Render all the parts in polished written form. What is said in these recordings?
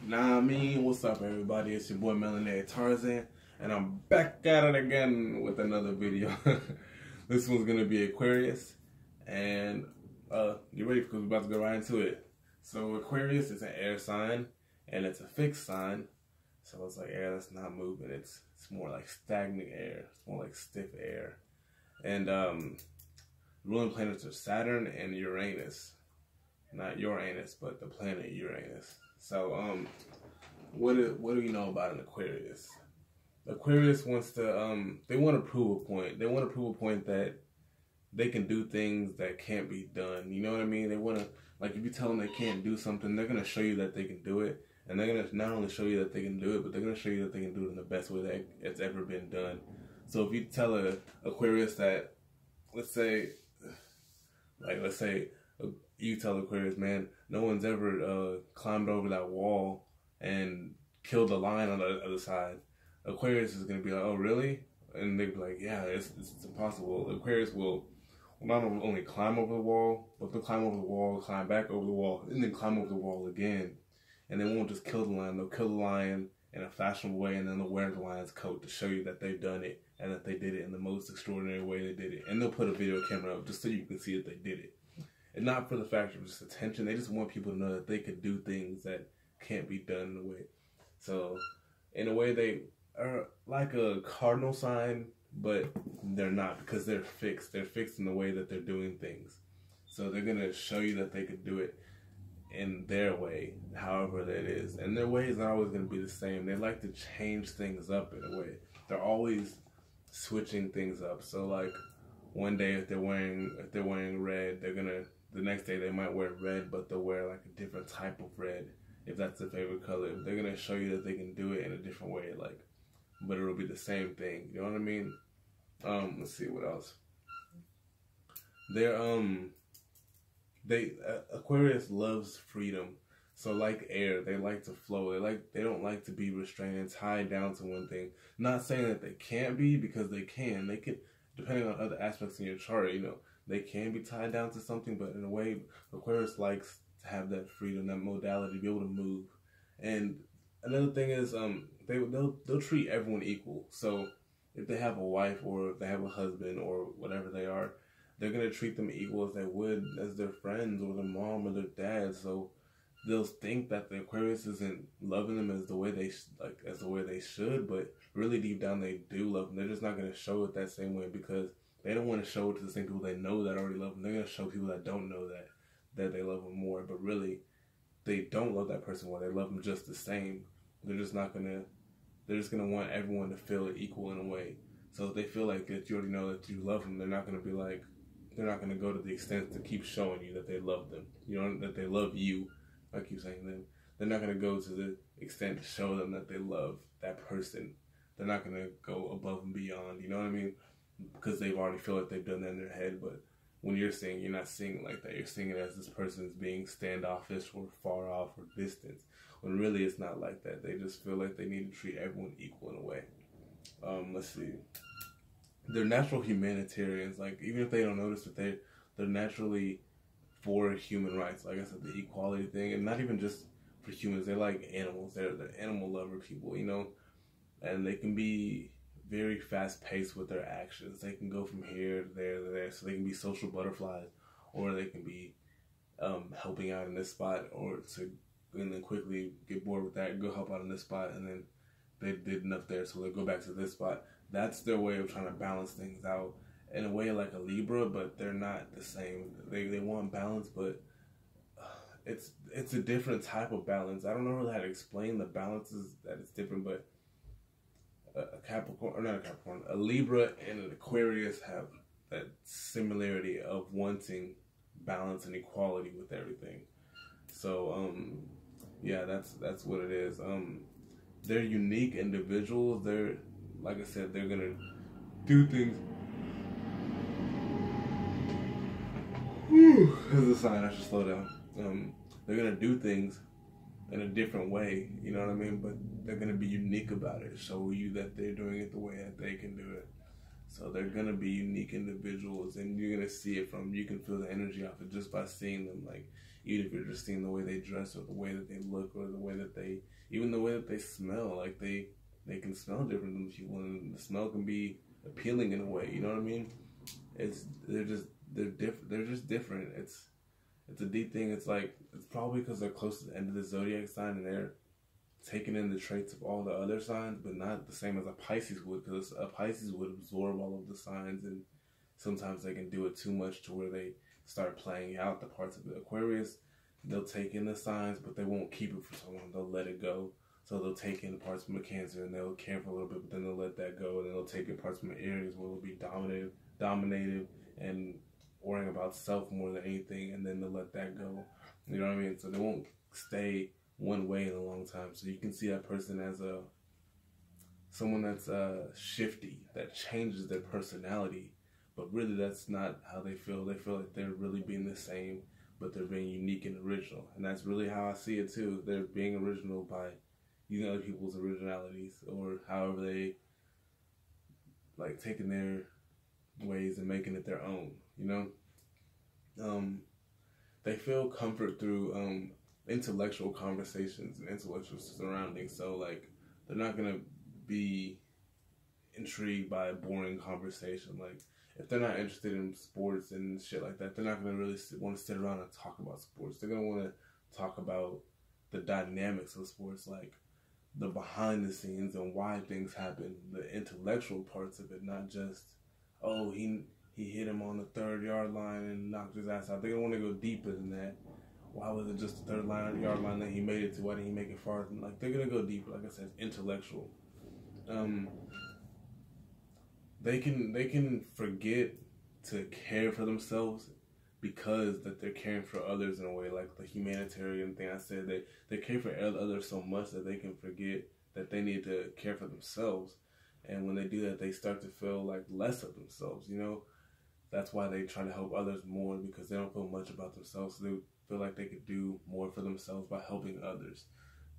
Nah, I mean, what's up, everybody? It's your boy Melanated Tarzan, and I'm back at it again with another video. This one's gonna be Aquarius, and you ready? Because we're about to go right into it. So Aquarius is an air sign, and it's a fixed sign. So it's like air that's not moving. It's more like stagnant air. It's more like stiff air. And ruling planets are Saturn and Uranus. Not Uranus, but the planet Uranus. So what do we know about an Aquarius? Aquarius wants to they want to prove a point. They want to prove a point that they can do things that can't be done. You know what I mean? They want to, like, if you tell them they can't do something, they're going to show you that they can do it. And they're going to not only show you that they can do it, but they're going to show you that they can do it in the best way that it's ever been done. So if you tell a Aquarius that, let's say you tell Aquarius, man, no one's ever climbed over that wall and killed a lion on the other side. Aquarius is going to be like, oh, really? And they'd be like, yeah, it's impossible. Aquarius will not only climb over the wall, but they'll climb over the wall, climb back over the wall, and then climb over the wall again. And they won't just kill the lion. They'll kill the lion in a fashionable way, and then they'll wear the lion's coat to show you that they've done it and that they did it in the most extraordinary way they did it. And they'll put a video camera up just so you can see that they did it. And not for the fact of just attention. They just want people to know that they could do things that can't be done in a way. So, in a way, they are like a cardinal sign, but they're not, because they're fixed. They're fixed in the way that they're doing things. So they're going to show you that they could do it in their way, however that is. And their way is not always going to be the same. They like to change things up in a way. They're always switching things up. So like one day if they're wearing red, the next day they might wear red, but they'll wear like a different type of red if that's their favorite color. They're going to show you that they can do it in a different way, like, but it'll be the same thing. You know what I mean? Let's see what else. Aquarius loves freedom. So like air, they like to flow. They don't like to be restrained and tied down to one thing. Not saying that they can't be, because they can. They can, depending on other aspects in your chart, you know, they can be tied down to something, but in a way, Aquarius likes to have that freedom, that modality, be able to move. And another thing is, they'll treat everyone equal. So if they have a wife or if they have a husband or whatever they are, they're gonna treat them equal as they would as their friends or their mom or their dad. So they'll think that the Aquarius isn't loving them as the way they should, but really deep down they do love them. They're just not gonna show it that same way because they don't want to show it to the same people they know that already love them. They're gonna show people that don't know that they love them more, but really they don't love that person more. They love them just the same. They're just gonna want everyone to feel equal in a way. So if they feel like that you already know that you love them, they're not gonna go to the extent to keep showing you that they love them. You know, that they love you. I keep saying them. They're not gonna go to the extent to show them that they love that person. They're not gonna go above and beyond. You know what I mean? Because they've already feel like they've done that in their head. But when you're singing, you're not singing like that. You're singing as this person is being standoffish or far off or distant. When really it's not like that. They just feel like they need to treat everyone equal in a way. Let's see. They're natural humanitarians. Like, even if they don't notice that they're naturally for human rights. Like I said, the equality thing, and not even just for humans. They're like animals. They're animal lover people, you know. And they can be very fast paced with their actions. They can go from here to there to there. So they can be social butterflies, or they can be helping out in this spot, and then quickly get bored with that, go help out in this spot, and then they did enough there, so they go back to this spot. That's their way of trying to balance things out in a way like a Libra, but they're not the same. They want balance, but it's a different type of balance. I don't know really how to explain the balances that it's different, but a Libra and an Aquarius have that similarity of wanting balance and equality with everything. So yeah, that's what it is. They're unique individuals. They're, like I said, they're gonna do things. There's a sign I should slow down. They're gonna do things in a different way, you know what I mean? But they're gonna be unique about it, show you that they're doing it the way that they can do it. So they're gonna be unique individuals, and you're gonna see it you can feel the energy off it just by seeing them. Like, even if you're just seeing the way they dress or the way that they look or the way that they, even the way that they smell. Like they can smell different than people, and the smell can be appealing in a way. You know what I mean? They're different. They're just different. It's a deep thing. It's like, it's probably because they're close to the end of the zodiac sign and they're taking in the traits of all the other signs, but not the same as a Pisces would, because a Pisces would absorb all of the signs, and sometimes they can do it too much to where they start playing out the parts of the Aquarius. They'll take in the signs, but they won't keep it for so long. They'll let it go. So they'll take in the parts from a Cancer and they'll care for a little bit, but then they'll let that go, and then they'll take in parts from an Aries where they'll be dominated and worrying about self more than anything, and then they'll let that go. You know what I mean? So they won't stay one way in a long time. So you can see that person as someone that's shifty, that changes their personality, but really that's not how they feel. They feel like they're really being the same, but they're being unique and original. And that's really how I see it too. They're being original by using other people's originalities, or however they like taking their ways and making it their own, you know? They feel comfort through intellectual conversations and intellectual surroundings. So like, they're not gonna be intrigued by a boring conversation. Like, if they're not interested in sports and shit like that, they're not gonna really want to sit around and talk about sports. They're gonna want to talk about the dynamics of sports, like the behind the scenes and why things happen, the intellectual parts of it, not just, oh, he hit him on the 3rd-yard line and knocked his ass out. They're gonna want to go deeper than that. Why was it just the 3rd-yard line that he made it to? Why didn't he make it farther? Like, they're gonna go deeper. Like I said, intellectual. They can forget to care for themselves because that they're caring for others in a way, like the humanitarian thing I said. They care for others so much that they can forget that they need to care for themselves. And when they do that, they start to feel like less of themselves, you know? That's why they try to help others more, because they don't feel much about themselves. So they feel like they could do more for themselves by helping others.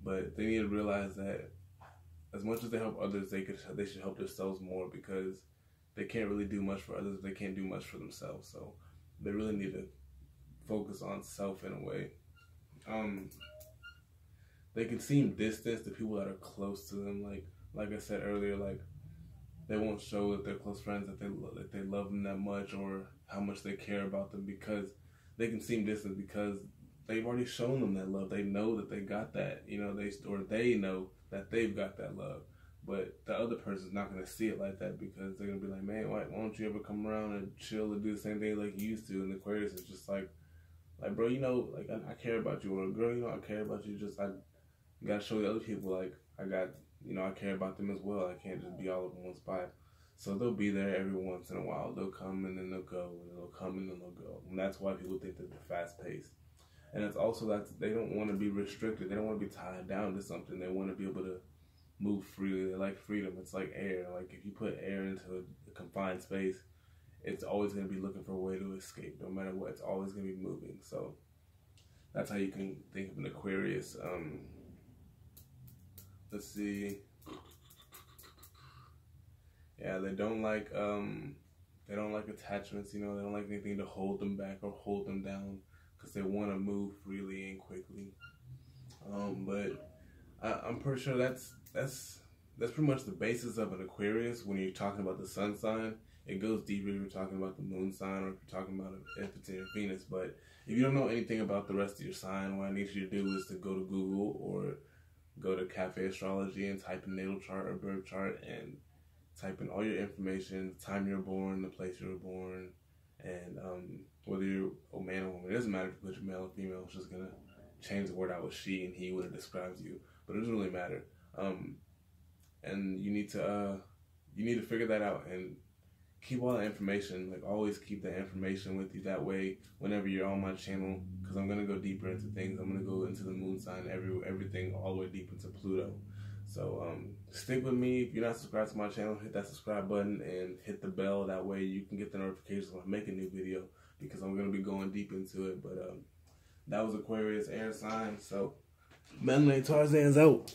But they need to realize that as much as they help others, they should help themselves more, because they can't really do much for others if they can't do much for themselves. So they really need to focus on self in a way. They can seem distant to people that are close to them. Like I said earlier, like, they won't show that they're close friends, that they love them that much, or how much they care about them, because they can seem distant because they've already shown them that love. They know that they got that, you know, they know that they've got that love. But the other person's not going to see it like that, because they're going to be like, man, why don't you ever come around and chill and do the same thing like you used to? And Aquarius is just like, bro, you know, like, I care about you. Or, girl, you know, I care about you. Just, I got to show the other people, like, I care about them as well. I can't just be all up in one spot. So they'll be there every once in a while. They'll come and then they'll go, and they'll come and then they'll go. And that's why people think that they're fast paced. And it's also that they don't want to be restricted. They don't want to be tied down to something. They want to be able to move freely. They like freedom. It's like air. Like, if you put air into a confined space, it's always going to be looking for a way to escape. No matter what, it's always going to be moving. So that's how you can think of an Aquarius. Let's see. Yeah, they don't like attachments, you know. They don't like anything to hold them back or hold them down, because they want to move freely and quickly. But I'm pretty sure that's pretty much the basis of an Aquarius. When you're talking about the sun sign, it goes deeper if you're talking about the moon sign, or if you're talking about Jupiter or Venus. But if you don't know anything about the rest of your sign, what I need you to do is to go to Google or go to Cafe Astrology and type in natal chart or birth chart and type in all your information, the time you're born, the place you were born, and whether you're a man or woman. It doesn't matter if you put your male or female. It's just going to change the word out with she and he when it describes you. But it doesn't really matter. And you need to figure that out and keep all the information. Like, always keep that information with you. That way, whenever you're on my channel, because I'm going to go deeper into things. I'm going to go into the moon sign, everything all the way deep into Pluto. So stick with me. If you're not subscribed to my channel, hit that subscribe button and hit the bell. That way you can get the notifications when I make a new video, because I'm going to be going deep into it. But that was Aquarius air sign. So Melanated Tarzan's out.